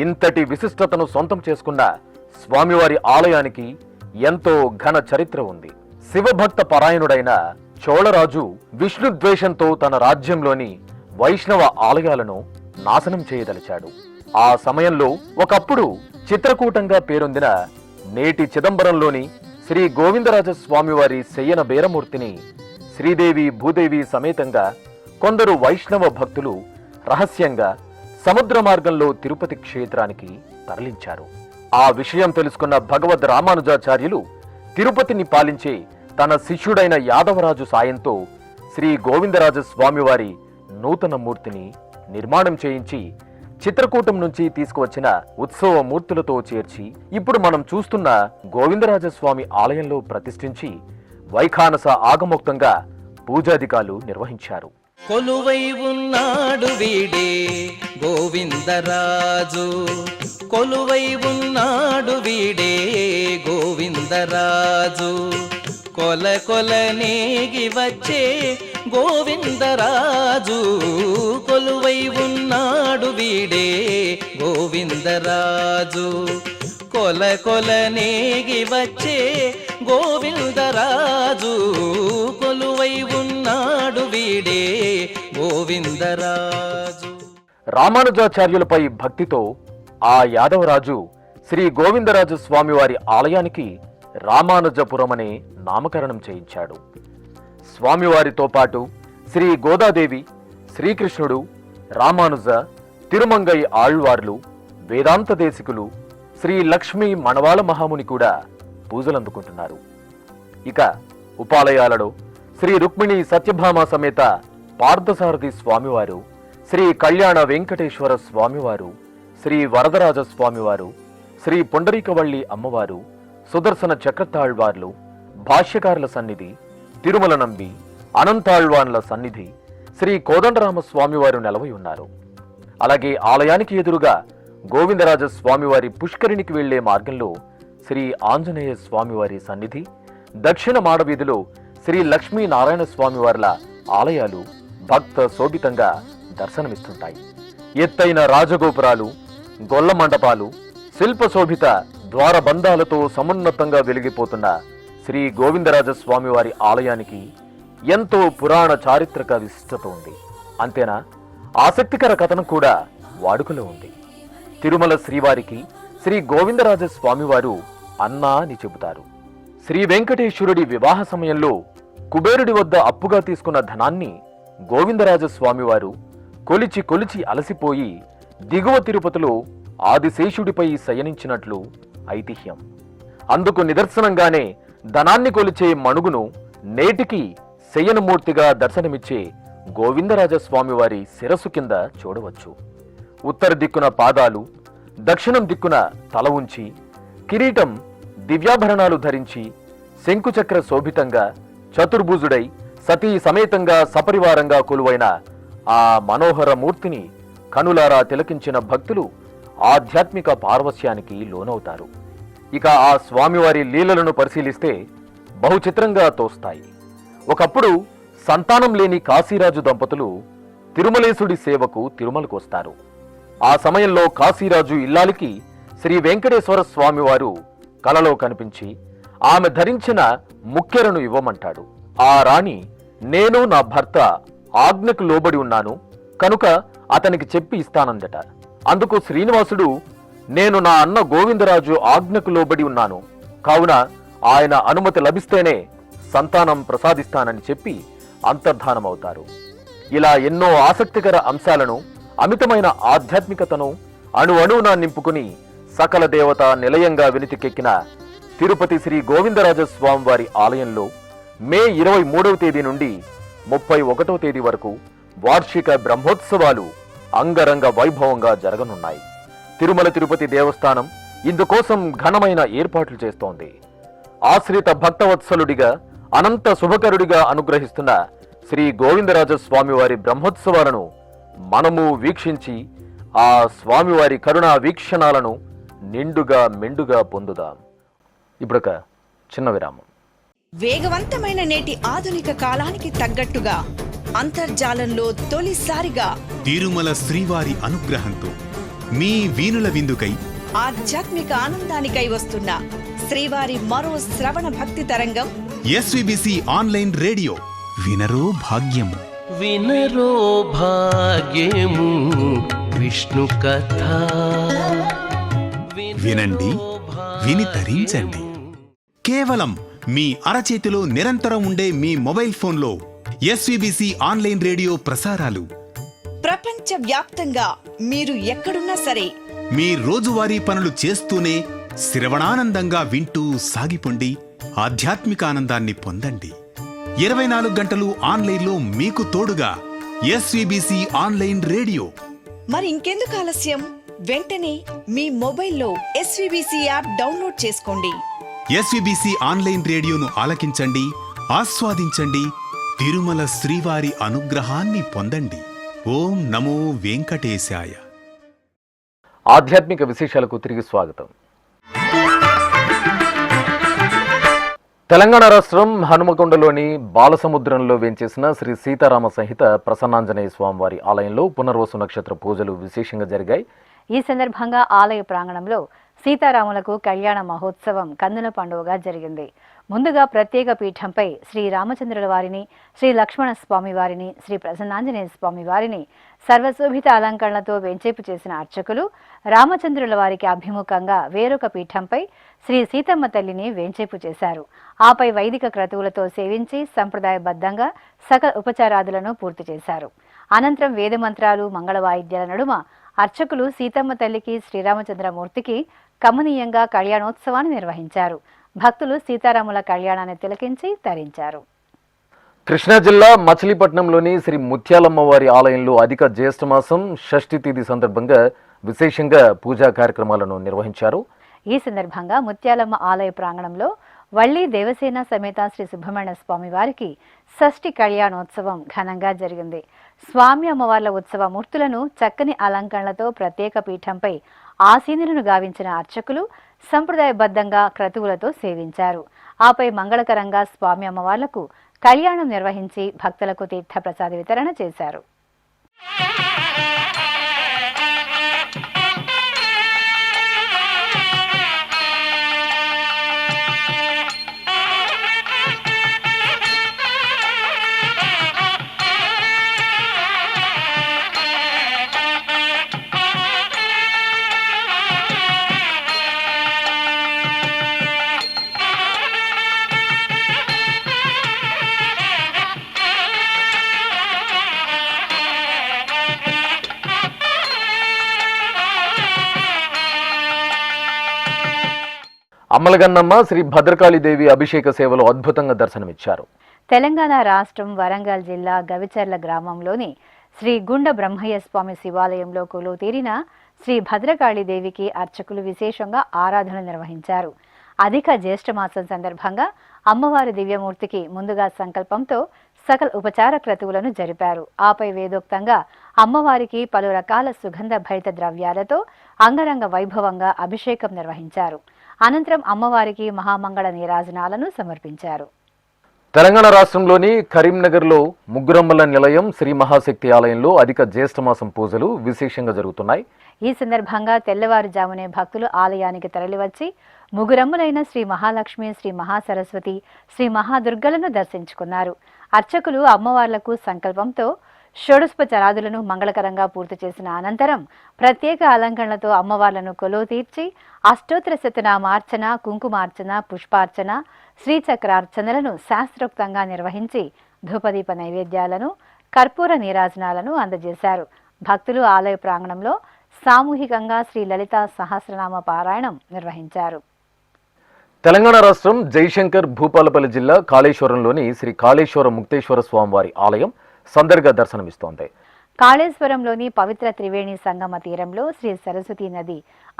ఇంతటి విశిష్టతను సొంతం చేసుకున్న స్వామివారి ఆలయానికి ఎంతో ఘన చరిత్ర ఉంది. శివభక్త పరాయణుడైన చోళరాజు విష్ణు ద్వేషంతో తన రాజ్యంలోని వైష్ణవ ఆలయాలను నాశనం చేయదలిచాడు. ఆ సమయంలో ఒకప్పుడు చిత్రకూటంగా పేరొందిన నేటి చిదంబరంలోని శ్రీ గోవిందరాజ స్వామివారి శయ్యన బేరమూర్తిని శ్రీదేవి భూదేవి సమేతంగా కొందరు వైష్ణవ భక్తులు రహస్యంగా సముద్ర మార్గంలో తిరుపతి క్షేత్రానికి తరలించారు. ఆ విషయం తెలుసుకున్న భగవద్ రామానుజాచార్యులు తిరుపతిని పాలించే తన శిష్యుడైన యాదవరాజు సాయంతో శ్రీ గోవిందరాజ స్వామివారి నూతన మూర్తిని నిర్మాణం చేయించి చిత్రకూటం నుంచి తీసుకువచ్చిన ఉత్సవ మూర్తులతో చేర్చి ఇప్పుడు మనం చూస్తున్న గోవిందరాజస్వామి ఆలయంలో ప్రతిష్ఠించి వైఖానస ఆగమోక్తంగా పూజాధికాలు నిర్వహించారు. కొలువై ఉన్నాడు వీడే గోవిందరాజు, కొలువై ఉన్నాడు వీడే గోవిందరాజు, కొల కొల నేగి వచ్చే గోవిందరాజు, కొలువై ఉన్నాడు వీడే గోవిందరాజు, కొల కొల నేగి వచ్చే గోవిందరాజు, కొలువై ఉన్నాడు వీడే గోవిందరాజు. రామానుజాచార్యులపై భక్తితో ఆ యాదవరాజు శ్రీ గోవిందరాజు స్వామివారి ఆలయానికి రామానుజపురం అనే నామకరణం చేయించాడు. స్వామివారితో పాటు శ్రీ గోదాదేవి, శ్రీకృష్ణుడు, రామానుజ, తిరుమంగై ఆళ్వార్లు, వేదాంత దేశికులు, శ్రీ లక్ష్మీ మణవాళ మహాముని కూడా పూజలందుకుంటున్నారు. ఇక ఉపాలయాలలో శ్రీ రుక్మిణి సత్యభామ సమేత పార్థసారథి స్వామివారు, శ్రీ కళ్యాణ వెంకటేశ్వర స్వామివారు, శ్రీ వరదరాజ స్వామివారు, శ్రీ పుండరీకవల్లి అమ్మవారు, సుదర్శన చక్రతాళ్వార్లు, భాష్యకారుల సన్నిధి, తిరుమల నంబి, అనంతాళ్వాన్ల సన్నిధి, శ్రీ కోదండరామ స్వామివారు నెలవై ఉన్నారు. అలాగే ఆలయానికి ఎదురుగా గోవిందరాజ స్వామివారి పుష్కరిణికి వెళ్లే మార్గంలో శ్రీ ఆంజనేయ స్వామివారి సన్నిధి, దక్షిణ మాడవీధిలో శ్రీ లక్ష్మీనారాయణ స్వామివార్ల ఆలయాలు భక్త శోభితంగా దర్శనమిస్తుంటాయి. ఎత్తైన రాజగోపురాలు, గొల్ల మండపాలు, శిల్పశోభిత ద్వారబంధాలతో సమున్నతంగా వెలిగిపోతున్న శ్రీ గోవిందరాజ స్వామివారి ఆలయానికి ఎంతో పురాణ చారిత్రక విశిష్టత ఉంది. అంతేనా, ఆసక్తికర కథనం కూడా వాడుకలో ఉంది. తిరుమల శ్రీవారికి శ్రీ గోవిందరాజ స్వామివారు అన్నా అని చెబుతారు. శ్రీ వెంకటేశ్వరుడి వివాహ సమయంలో కుబేరుడి వద్ద అప్పుగా తీసుకున్న ధనాన్ని గోవిందరాజ స్వామివారు కొలిచి కొలిచి అలసిపోయి దిగువ తిరుపతిలో ఆదిశేషుడిపై శయనించినట్లు ఐతిహ్యం. అందుకు నిదర్శనంగానే ధనాన్ని కొలిచే మణుగును నేటికి శయనమూర్తిగా దర్శనమిచ్చే గోవిందరాజ స్వామివారి శిరస్సు కింద చూడవచ్చు. ఉత్తర దిక్కున పాదాలు, దక్షిణం దిక్కున తల ఉంచి, కిరీటం, దివ్యాభరణాలు ధరించి, శంకుచక్ర శోభితంగా చతుర్భుజుడై సతీ సమేతంగా సపరివారంగా కొలువైన ఆ మనోహర మూర్తిని కనులారా తిలకించిన భక్తులు ఆధ్యాత్మిక పార్వశ్యానికి లోనవుతారు. ఇక ఆ స్వామివారి లీలలను పరిశీలిస్తే బహుచిత్రంగా తోస్తాయి. ఒకప్పుడు సంతానం లేని కాశీరాజు దంపతులు తిరుమలేశుడి సేవకు తిరుమలకు వస్తారు. ఆ సమయంలో కాశీరాజు ఇల్లాలికి శ్రీ వెంకటేశ్వర స్వామివారు కలలో కనిపించి ఆమె ధరించిన ముక్కెరను ఇవ్వమంటాడు. ఆ రాణి, నేను నా భర్త ఆజ్ఞకు లోబడి ఉన్నాను కనుక అతనికి చెప్పి ఇస్తానందట. అందుకు శ్రీనివాసుడు, నేను నా అన్న గోవిందరాజు ఆజ్ఞకు లోబడి ఉన్నాను కావున ఆయన అనుమతి లభిస్తేనే సంతానం ప్రసాదిస్తానని చెప్పి అంతర్ధానమవుతారు. ఇలా ఎన్నో ఆసక్తికర అంశాలను, అమితమైన ఆధ్యాత్మికతను అణువణువున నింపుకుని సకల దేవత నిలయంగా వెనుతికెక్కిన తిరుపతి శ్రీ గోవిందరాజ స్వామివారి ఆలయంలో మే 23వ తేదీ నుండి 31వ తేదీ వరకు వార్షిక బ్రహ్మోత్సవాలు అంగరంగ వైభవంగా జరగనున్నాయి. తిరుమల తిరుపతి దేవస్థానం ఇందుకోసం ఘనమైన ఏర్పాట్లు చేస్తోంది. ఆశ్రిత భక్తవత్సలుడిగా, అనంత శుభకరుడిగా అనుగ్రహిస్తున్న శ్రీ గోవిందరాజ స్వామివారి బ్రహ్మోత్సవాలను మనము వీక్షించి ఆ స్వామివారి కరుణా వీక్షణాలను నిండుగా మెండుగా పొందుదాం. ఇప్పుడొక చిన్న విరామం. వేగవంతమైన నేటి ఆధునిక కాలానికి తగ్గట్టుగా అంతర్జాలంలో తొలిసారిగా తిరుమల శ్రీవారి అనుగ్రహంతో మీ వీణుల విందుకై ఆధ్యాత్మిక ఆనందానికై వస్తున్న శ్రీవారి మరో శ్రవణ భక్తి తరంగం ఎస్విబిసి ఆన్లైన్ రేడియో వినరో భాగ్యము. వినరో భాగ్యము విష్ణు కథ. వినండి, విని తరించండి. కేవలం మీ అరచేతిలో నిరంతరం ఉండే మీ మొబైల్ ఫోన్లో ఎస్విబిసి ఆన్లైన్ రేడియో ప్రసారాలు ప్రపంచ వ్యాప్తంగా మీరు ఎక్కడున్నా సరే మీ రోజువారీ పనులు చేస్తూనే శ్రవణానందంగా వింటూ సాగిపోండి, ఆధ్యాత్మిక ఆనందాన్ని పొందండి. 24 గంటలు ఆన్లైన్లో మీకు తోడుగా ఎస్విబిసి ఆన్లైన్ రేడియో. మరి ఇంకెందుకు ఆలస్యం? వెంటనే మీ మొబైల్లో ఎస్విబిసి యాప్ డౌన్లోడ్ చేసుకోండి. ఎస్విబిసి ఆన్లైన్ రేడియోను ఆలకించండి, ఆస్వాదించండి, తిరుమల శ్రీవారి అనుగ్రహాన్ని పొందండి. ఓం నమో వెంకటేశాయ. ఆధ్యాత్మిక విశేషాలకు తిరిగి స్వాగతం. తెలంగాణ రాష్ట్రం హనుమకొండలోని బాలసముద్రంలో వేంచేసిన శ్రీ సీతారామ సహిత ప్రసన్నాంజనేయ స్వామివారి ఆలయంలో పునర్వసు నక్షత్ర పూజలు విశేషంగా జరిగాయి. ఈ సందర్భంగా ఆలయ ప్రాంగణంలో సీతారాములకు కళ్యాణ మహోత్సవం కన్నుల పండుగగా జరిగింది. ముందుగా ప్రత్యేక పీఠంపై శ్రీ రామచంద్రుల వారిని, శ్రీ లక్ష్మణ స్వామి వారిని, శ్రీ ప్రసన్నాంజనేయ స్వామి వారిని సర్వశోభిత అలంకరణలతో వెంచేపు చేసిన అర్చకులు రామచంద్రుల వారికి అభిముఖంగా వేరొక పీఠంపై శ్రీ సీతమ్మ తల్లిని వేంచేపు చేశారు. ఆపై వైదిక క్రతువులతో సేవించి సంప్రదాయబద్ధంగా సకల ఉపచారాదులను పూర్తి చేశారు. అనంతరం వేదమంత్రాలు, మంగళ వాయిద్యాల నడుమ అర్చకులు సీతమ్మ తల్లికి, శ్రీరామచంద్రమూర్తికి కమనీయంగా కళ్యాణోత్సవాన్ని నిర్వహించారు. భక్తులు సీతారాముల కళ్యాణాన్ని తిలకించి తరించారు. కృష్ణా జిల్లా మచిలీపట్నంలోని శ్రీ ముత్యాలమ్మ వారి ఆలయంలో అధిక జ్యేష్ఠమాసం షష్ఠి తిథి సందర్భంగా విశేషంగా పూజా కార్యక్రమాలను నిర్వహించారు. ఈ సందర్భంగా ముత్యాలమ్మ ఆలయ ప్రాంగణంలో వల్లి దేవసేన సమేత శ్రీ సుబ్రహ్మణ్య స్వామి వారికి షష్ఠి కళ్యాణోత్సవం ఘనంగా జరిగింది. స్వామి అమ్మవార్ల ఉత్సవ మూర్తులను చక్కని అలంకరణలతో ప్రత్యేక పీఠంపై ఆసీనులను గావించిన అర్చకులు సంప్రదాయబద్ధంగా క్రతువులతో సేవించారు. ఆపై మంగళకరంగా స్వామి అమ్మవార్లకు కళ్యాణం నిర్వహించి భక్తులకు తీర్థ ప్రసాద వితరణ చేశారు. అమ్మలగన్నమ్మ శ్రీ భద్రకాళీదేవి అభిషేక సేవలు అద్భుతంగా దర్శనమిచ్చారు. తెలంగాణ రాష్ట్రం వరంగల్ జిల్లా గవిచర్ల గ్రామంలోని శ్రీ గుండ బ్రహ్మయ్య స్వామి శివాలయంలో కొలువు తీరిన శ్రీ భద్రకాళీదేవికి అర్చకులు విశేషంగా ఆరాధన నిర్వహించారు. అధిక జ్యేష్ఠమాసం సందర్భంగా అమ్మవారి దివ్యమూర్తికి ముందుగా సంకల్పంతో సకల ఉపచార క్రతువులను జరిపారు. ఆపై వేదోక్తంగా అమ్మవారికి పలు రకాల సుగంధ భరిత ద్రవ్యాలతో అంగరంగ వైభవంగా అభిషేకం నిర్వహించారు. అనంతరం అమ్మవారికి మహామంగళ నీరాజనాలను సమర్పించారు. తెలంగాణ రాష్ట్రంలోని కరీంనగర్లో ముగ్గురమ్మల నిలయం శ్రీ మహాశక్తి ఆలయంలో అధిక జ్యేష్ఠమాసం పూజలు విశేషంగా జరుగుతున్నాయి. ఈ సందర్భంగా తెల్లవారుజామునే భక్తులు ఆలయానికి తరలివచ్చి ముగ్గురమ్మలైన శ్రీ మహాలక్ష్మి, శ్రీ మహాసరస్వతి, శ్రీ మహాదుర్గలను దర్శించుకున్నారు. అర్చకులు అమ్మవార్లకు సంకల్పంతో షోడశోపచారాదులను మంగళకరంగా పూర్తి చేసిన అనంతరం ప్రత్యేక అలంకరణలతో అమ్మవార్లను కొలువు తీర్చి అష్టోత్తర శతనామార్చన, కుంకుమార్చన, పుష్పార్చన, శ్రీచక్రార్చనలను శాస్త్రోక్తంగా నిర్వహించి ధూపదీప నైవేద్యాలను, కర్పూర నీరాజనాలను అందజేశారు. భక్తులు ఆలయ ప్రాంగణంలో సామూహికంగా శ్రీ లలిత సహస్రనామ పారాయణం నిర్వహించారు. తెలంగాణ రాష్ట్రం జయశంకర్ భూపాలపల్లి జిల్లా కాళేశ్వరంలోని శ్రీ కాళేశ్వర ముక్తేశ్వర స్వామివారి ఆలయం సందడిగా దర్శనమిస్తోంది. కాళేశ్వరంలోని పవిత్ర త్రివేణి సంగమ తీరంలో శ్రీ సరస్వతీ నది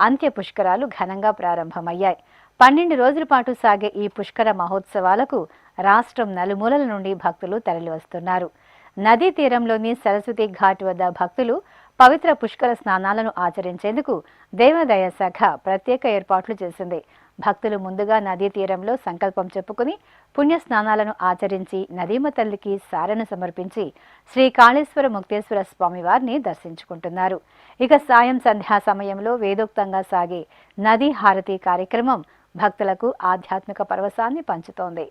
అంత్య పుష్కరాలు ఘనంగా ప్రారంభమయ్యాయి. 12 రోజుల పాటు సాగే ఈ పుష్కర మహోత్సవాలకు రాష్ట్రం నలుమూలల నుండి భక్తులు తరలివస్తున్నారు. నదీ తీరంలోని సరస్వతి ఘాట్ వద్ద భక్తులు పవిత్ర పుష్కర స్నానాలను ఆచరించేందుకు దేవాదాయ శాఖ ప్రత్యేక ఏర్పాట్లు చేసింది. భక్తులు ముందుగా నదీ తీరంలో సంకల్పం చెప్పుకుని పుణ్య స్నానాలను ఆచరించి నదీమ తల్లికి సారెను సమర్పించి శ్రీ కాళేశ్వర ముక్తేశ్వర స్వామివారిని దర్శించుకుంటున్నారు. ఇక సాయం సంధ్యా సమయంలో వేదోక్తంగా సాగే నదీ హారతి కార్యక్రమం భక్తులకు ఆధ్యాత్మిక పరవశాన్ని పంచుతోంది.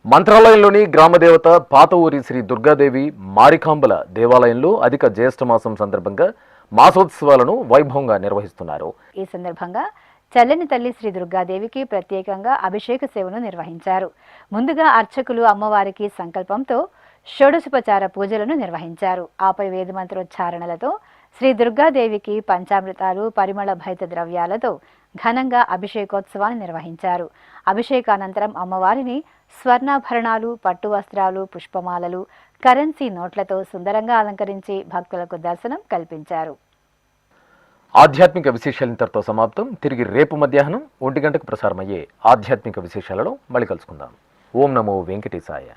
మంత్రాలయంలోని గ్రామదేవత పాత ఊరి శ్రీ దుర్గాదేవి మారికాంబల దేవాలయంలో అధిక జ్యేష్ఠమాసం సందర్భంగా మాసోత్సవాలను వైభవంగా నిర్వహిస్తున్నారు. ఈ సందర్భంగా చల్లని తల్లి శ్రీ దుర్గాదేవికి ప్రత్యేకంగా అభిషేక సేవను నిర్వహించారు. ముందుగా అర్చకులు అమ్మవారికి సంకల్పంతో షోడశోపచార పూజలను నిర్వహించారు. ఆపై వేదమంత్రోచ్చారణలతో శ్రీ దుర్గాదేవికి పంచామృతాలు, పరిమళ భైత ద్రవ్యాలతో ఘనంగా అభిషేకోత్సవాన్ని నిర్వహించారు. అభిషేకానంతరం అమ్మవారిని స్వర్ణాభరణాలు, పట్టు వస్త్రాలు, పుష్పమాలలు, కరెన్సీ నోట్లతో సుందరంగా అలంకరించి భక్తులకు దర్శనం కల్పించారు. ఆధ్యాత్మిక విశేషాలు ఇంతటితో సమాప్తం. తిరిగి రేపు మధ్యాహ్నం 1 గంటకు ప్రసారమయ్యే ఆధ్యాత్మిక విశేషాలలో మళ్ళీ కలుసుకుందాం. ఓం నమో వెంకటేశాయ.